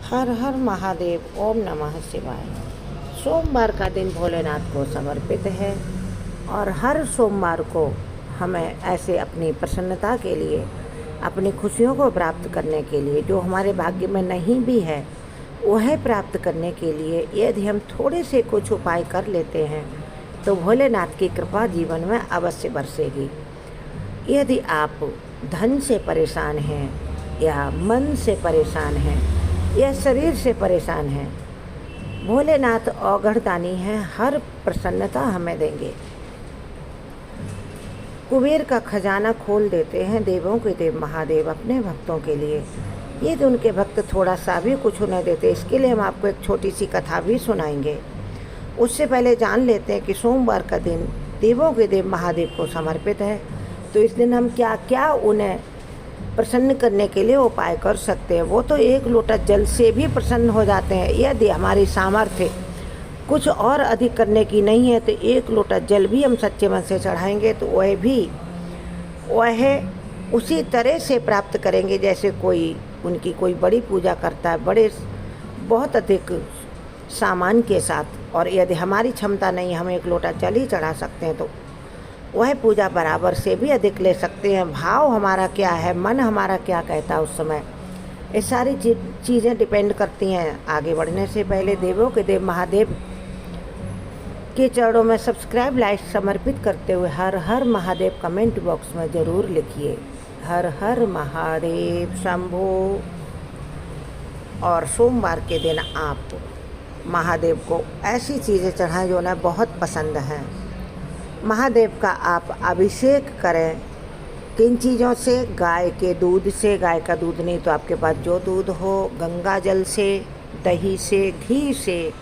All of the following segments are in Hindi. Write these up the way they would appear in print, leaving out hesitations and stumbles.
हर हर महादेव, ओम नमः शिवाय। सोमवार का दिन भोलेनाथ को समर्पित है और हर सोमवार को हमें ऐसे अपनी प्रसन्नता के लिए, अपनी खुशियों को प्राप्त करने के लिए, जो हमारे भाग्य में नहीं भी है वह प्राप्त करने के लिए यदि हम थोड़े से कुछ उपाय कर लेते हैं तो भोलेनाथ की कृपा जीवन में अवश्य बरसेगी। यदि आप धन से परेशान हैं या मन से परेशान हैं या शरीर से परेशान हैं, भोलेनाथ औघड़दानी हैं, हर प्रसन्नता हमें देंगे। कुबेर का खजाना खोल देते हैं देवों के देव महादेव अपने भक्तों के लिए। ये तो उनके भक्त थोड़ा सा भी कुछ उन्हें देते, इसके लिए हम आपको एक छोटी सी कथा भी सुनाएंगे। उससे पहले जान लेते हैं कि सोमवार का दिन देवों के देव महादेव को समर्पित है, तो इस दिन हम क्या क्या उन्हें प्रसन्न करने के लिए उपाय कर सकते हैं। वो तो एक लोटा जल से भी प्रसन्न हो जाते हैं। यदि हमारी सामर्थ्य कुछ और अधिक करने की नहीं है तो एक लोटा जल भी हम सच्चे मन से चढ़ाएंगे तो वह उसी तरह से प्राप्त करेंगे जैसे उनकी कोई बड़ी पूजा करता है, बहुत अधिक सामान के साथ। और यदि हमारी क्षमता नहीं, हम एक लोटा जल ही चढ़ा सकते हैं तो वह पूजा बराबर से भी अधिक ले सकते हैं। भाव हमारा क्या है, मन हमारा क्या कहता है उस समय, ये सारी चीज़ें डिपेंड करती हैं। आगे बढ़ने से पहले देवों के देव महादेव के चरणों में सब्सक्राइब, लाइक समर्पित करते हुए हर हर महादेव कमेंट बॉक्स में ज़रूर लिखिए, हर हर महादेव शंभो। और सोमवार के दिन आप महादेव को ऐसी चीज़ें चढ़ाएं जो उन्हें बहुत पसंद हैं। महादेव का आप अभिषेक करें किन चीज़ों से? गाय के दूध से। गाय का दूध नहीं तो आपके पास जो दूध हो, गंगा जल से, दही से, घी से,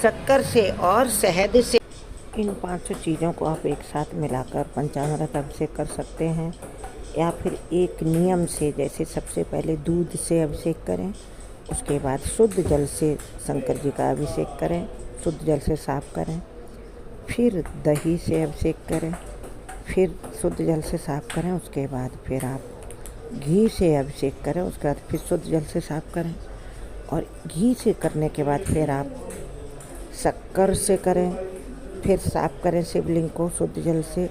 शक्कर से और शहद से। इन 5 चीज़ों को आप एक साथ मिलाकर पंचामृत अभिषेक कर सकते हैं, या फिर एक नियम से, जैसे सबसे पहले दूध से अभिषेक करें, उसके बाद शुद्ध जल से शंकर जी का अभिषेक करें, शुद्ध जल से साफ करें, फिर दही से अभिषेक करें, फिर शुद्ध जल से साफ करें, उसके बाद फिर आप घी से अभिषेक करें, उसके बाद फिर शुद्ध जल से साफ करें, और घी से करने के बाद फिर आप शक्कर से करें, फिर साफ करें शिवलिंग को शुद्ध जल से,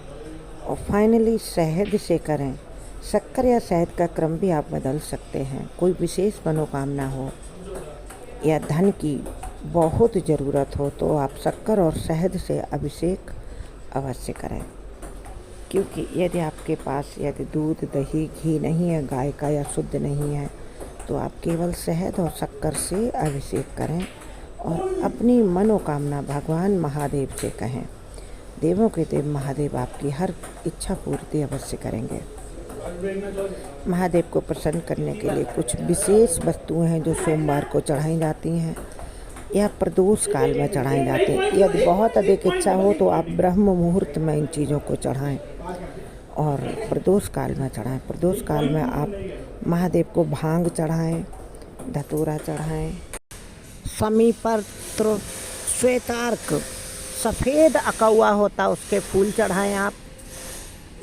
और फाइनली शहद से करें। शक्कर या शहद का क्रम भी आप बदल सकते हैं। कोई विशेष मनोकामना हो या धन की बहुत ज़रूरत हो तो आप शक्कर और शहद से अभिषेक अवश्य करें, क्योंकि यदि आपके पास दूध, दही, घी नहीं है, गाय का या शुद्ध नहीं है, तो आप केवल शहद और शक्कर से अभिषेक करें और अपनी मनोकामना भगवान महादेव से कहें। देवों के देव महादेव आपकी हर इच्छा पूर्ति अवश्य करेंगे। महादेव को प्रसन्न करने के लिए कुछ विशेष वस्तुएं हैं जो सोमवार को चढ़ाई जाती हैं या प्रदोष काल में चढ़ाई जाती हैं। यदि बहुत अधिक इच्छा हो तो आप ब्रह्म मुहूर्त में इन चीज़ों को चढ़ाएं और प्रदोष काल में चढ़ाएं। प्रदोष काल में आप महादेव को भांग चढ़ाएं, धतूरा चढ़ाएं, समीपत्र, श्वेतार्क, सफ़ेद अकौआ होता उसके फूल चढ़ाएं आप।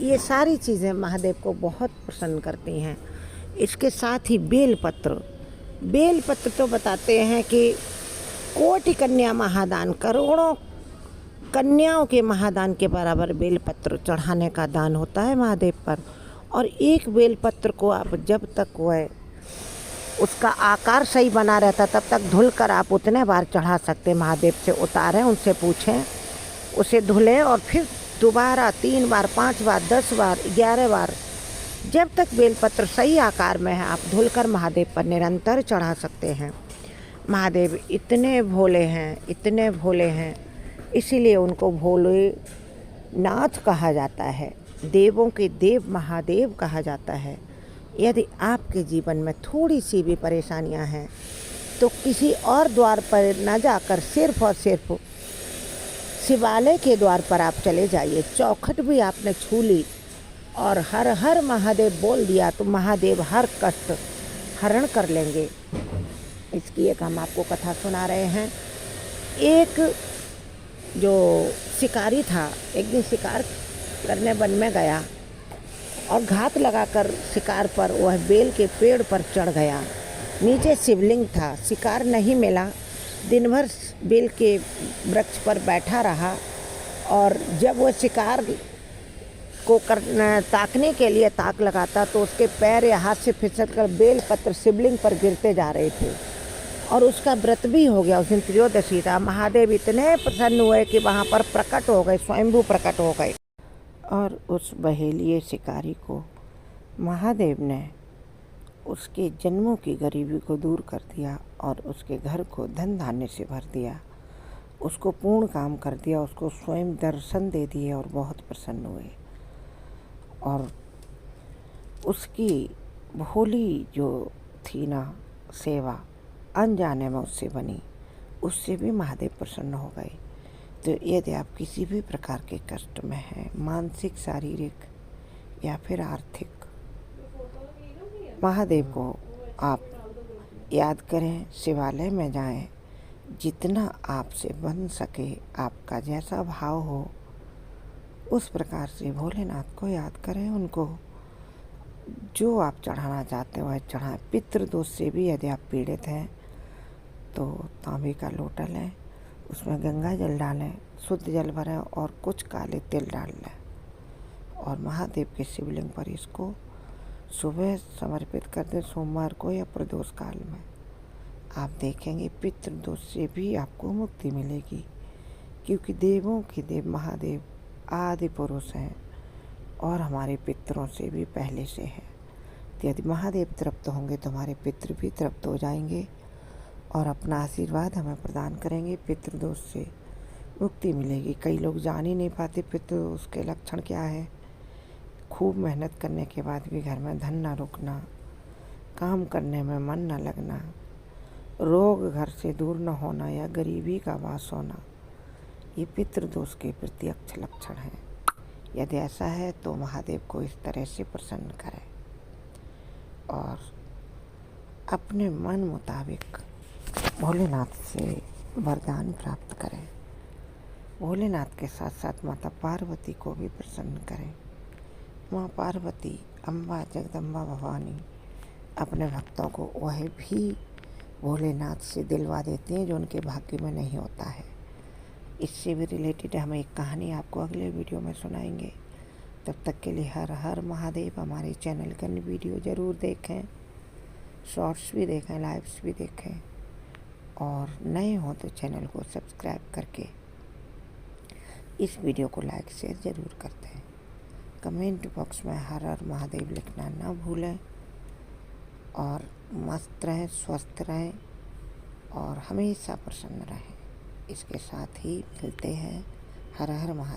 ये सारी चीज़ें महादेव को बहुत प्रसन्न करती हैं। इसके साथ ही बेलपत्र तो बताते हैं कि कोटि कन्या महादान, करोड़ों कन्याओं के महादान के बराबर बेलपत्र चढ़ाने का दान होता है महादेव पर। और एक बेलपत्र को आप जब तक उसका आकार सही बना रहता तब तक धुलकर आप उतने बार चढ़ा सकते। महादेव से उतारें, उनसे पूछें, उसे धुलें और फिर दोबारा 3 बार, 5 बार, 10 बार, 11 बार, जब तक बेलपत्र सही आकार में है आप धुलकर महादेव पर निरंतर चढ़ा सकते हैं। महादेव इतने भोले हैं, इसीलिए उनको भोलेनाथ कहा जाता है, देवों के देव महादेव कहा जाता है। यदि आपके जीवन में थोड़ी सी भी परेशानियां हैं तो किसी और द्वार पर न जाकर सिर्फ और सिर्फ शिवालय के द्वार पर आप चले जाइए। चौखट भी आपने छू ली और हर हर महादेव बोल दिया तो महादेव हर कष्ट हरण कर लेंगे। इसकी एक हम आपको कथा सुना रहे हैं। एक जो शिकारी था, एक दिन शिकार करने वन में गया और घात लगाकर शिकार पर वह बेल के पेड़ पर चढ़ गया नीचे शिवलिंग था। शिकार नहीं मिला। दिन भर बेल के वृक्ष पर बैठा रहा और जब वो शिकार को ताकने के लिए ताक लगाता तो उसके पैर या हाथ से फिसलकर बेल पत्र शिवलिंग पर गिरते जा रहे थे और उसका व्रत भी हो गया। उस दिन त्रयोदशी था। महादेव इतने प्रसन्न हुए कि वहाँ पर प्रकट हो गए, स्वयंभू प्रकट हो गए और उस बहेलिए शिकारी को महादेव ने उसके जन्मों की गरीबी को दूर कर दिया और उसके घर को धन धान्य से भर दिया, उसको पूर्ण काम कर दिया, उसको स्वयं दर्शन दे दिए और बहुत प्रसन्न हुए। और उसकी भोली जो थी ना सेवा, अनजाने में उससे बनी, उससे भी महादेव प्रसन्न हो गए। तो यदि आप किसी भी प्रकार के कष्ट में हैं, मानसिक, शारीरिक या फिर आर्थिक, महादेव को आप याद करें, शिवालय में जाएं, जितना आपसे बन सके, आपका जैसा भाव हो उस प्रकार से भोलेनाथ को याद करें। उनको जो आप चढ़ाना चाहते हो चढ़ाएं। पितृदोष से भी यदि आप पीड़ित हैं तो तांबे का लोटा लें, उसमें गंगा जल डालें, शुद्ध जल भरें और कुछ काले तिल डाल लें और महादेव के शिवलिंग पर इसको सुबह समर्पित कर दें, सोमवार को या प्रदोष काल में। आप देखेंगे पितृदोष से भी आपको मुक्ति मिलेगी, क्योंकि देवों के देव महादेव आदि पुरुष हैं और हमारे पितरों से भी पहले से हैं। तो यदि महादेव तृप्त होंगे तो हमारे पितृ भी तृप्त हो जाएंगे और अपना आशीर्वाद हमें प्रदान करेंगे। पितृदोष से मुक्ति मिलेगी। कई लोग जान ही नहीं पाते पितृदोष के लक्षण क्या है। खूब मेहनत करने के बाद भी घर में धन न रुकना, काम करने में मन न लगना, रोग घर से दूर न होना या गरीबी का वास होना, ये पितृदोष के प्रत्यक्ष लक्षण हैं। यदि ऐसा है तो महादेव को इस तरह से प्रसन्न करें और अपने मन मुताबिक भोलेनाथ से वरदान प्राप्त करें। भोलेनाथ के साथ साथ माता पार्वती को भी प्रसन्न करें। माँ पार्वती, अम्बा, जगदम्बा भवानी अपने भक्तों को वह भी भोलेनाथ से दिलवा देती हैं जो उनके भाग्य में नहीं होता है। इससे भी रिलेटेड हम एक कहानी आपको अगले वीडियो में सुनाएंगे। तब तक के लिए हर हर महादेव। हमारे चैनल का वीडियो ज़रूर देखें, शॉर्ट्स भी देखें, लाइव्स भी देखें और नए हो तो चैनल को सब्सक्राइब करके इस वीडियो को लाइक शेयर ज़रूर करते हैं। कमेंट बॉक्स में हर हर महादेव लिखना ना भूलें और मस्त रहें, स्वस्थ रहें और हमेशा प्रसन्न रहें। इसके साथ ही मिलते हैं। हर हर महादेव।